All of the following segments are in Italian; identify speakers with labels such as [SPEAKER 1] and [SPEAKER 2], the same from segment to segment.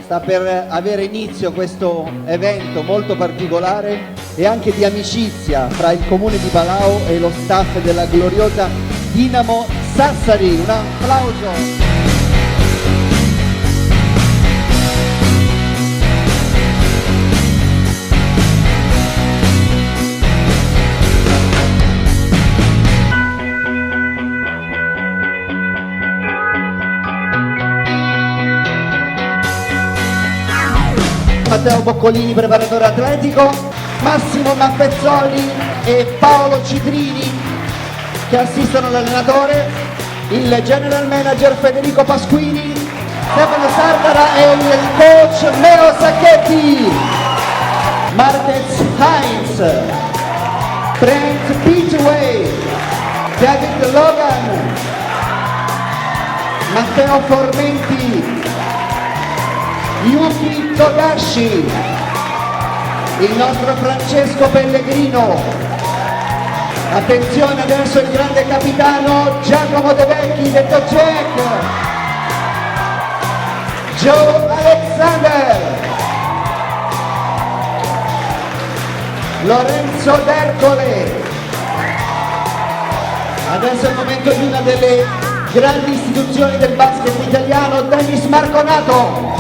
[SPEAKER 1] sta per avere inizio questo evento molto particolare e anche di amicizia fra il comune di Palau e lo staff della gloriosa Dinamo Sassari. Un applauso! Matteo Boccolini, preparatore atletico, Massimo Mappezzoli e Paolo Citrini che assistono l'allenatore, il general manager Federico Pasquini, Stefano Sardara e il coach Meo Sacchetti, Marquez Heinz, Trent Pitway, David Logan, Matteo Formenti, Yuki Togashi, il nostro Francesco Pellegrino, attenzione adesso il grande capitano Giacomo De Vecchi, detto Jack, Joe Alexander, Lorenzo D'Ercole. Adesso è il momento di una delle grandi istituzioni del basket italiano, Dennis Marconato,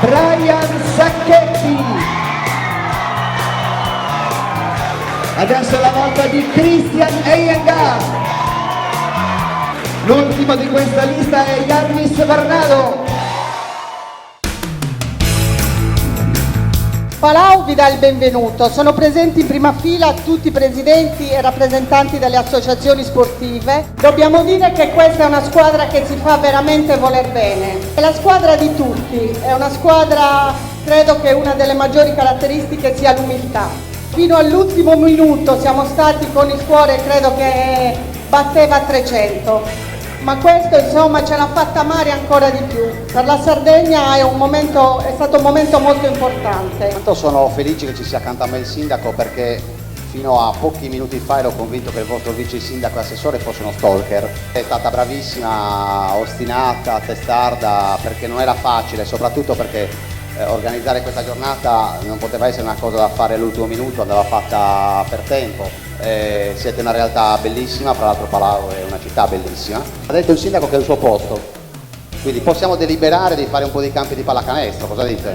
[SPEAKER 1] Brian Sacchetti. Adesso è la volta di Christian Eyengar. L'ultimo di questa lista è Yarvis Varnado.
[SPEAKER 2] Palau vi dà il benvenuto. Sono presenti in prima fila tutti i presidenti e rappresentanti delle associazioni sportive. Dobbiamo dire che questa è una squadra che si fa veramente voler bene. È la squadra di tutti, è una squadra, credo che una delle maggiori caratteristiche sia l'umiltà. Fino all'ultimo minuto siamo stati con il cuore, credo che batteva a 300. Ma questo insomma ce l'ha fatta amare ancora di più. Per la Sardegna è stato un momento molto importante.
[SPEAKER 3] Sono felice che ci sia accanto a me il sindaco perché fino a pochi minuti fa ero convinto che il vostro vice sindaco e assessore fosse uno stalker. È stata bravissima, ostinata, testarda, perché non era facile, soprattutto perché organizzare questa giornata non poteva essere una cosa da fare all'ultimo minuto, andava fatta per tempo. Siete una realtà bellissima, fra l'altro Palau è una città bellissima. Ha detto il sindaco che è il suo posto, quindi possiamo deliberare di fare un po' di campi di pallacanestro, cosa dite?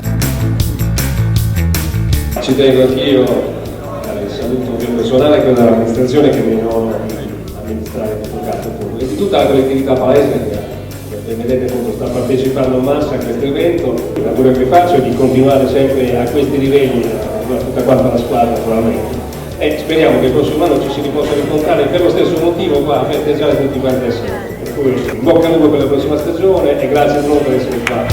[SPEAKER 4] Ci tengo anch'io al saluto mio personale che dell'amministrazione che mi non amministrare questo caso pubblico e di tutta la collettività palestra che vedete appunto sta partecipando in massa a questo evento. L'augurio che faccio è di continuare sempre a questi livelli, tutta quanta la squadra naturalmente. E speriamo che il prossimo anno ci si possa rincontrare per lo stesso motivo qua a festeggiare tutti quanti assieme. Per cui in bocca al lupo per la prossima stagione e grazie a loro per essere qua.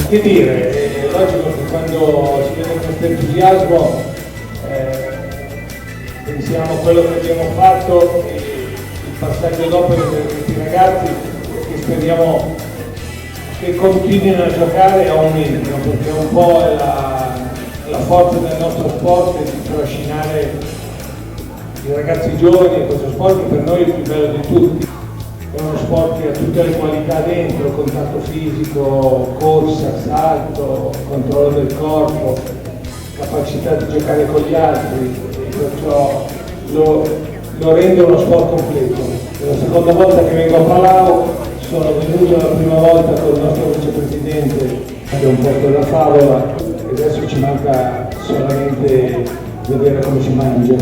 [SPEAKER 5] Che dire, è logico che quando si vede questo entusiasmo pensiamo a quello che abbiamo fatto e il passaggio d'opera per questi ragazzi che speriamo che continuino a giocare a un minimo, perché un po' è la forza del nostro sport è di trascinare i ragazzi giovani e questo sport che per noi è il più bello di tutti. È uno sport che ha tutte le qualità dentro, contatto fisico, corsa, salto, controllo del corpo, capacità di giocare con gli altri, e perciò lo rende uno sport completo. È la seconda volta che vengo a Palau, sono venuto la prima volta con il nostro vicepresidente, che è un posto da favola, e adesso ci manca solamente vedere come si mangia.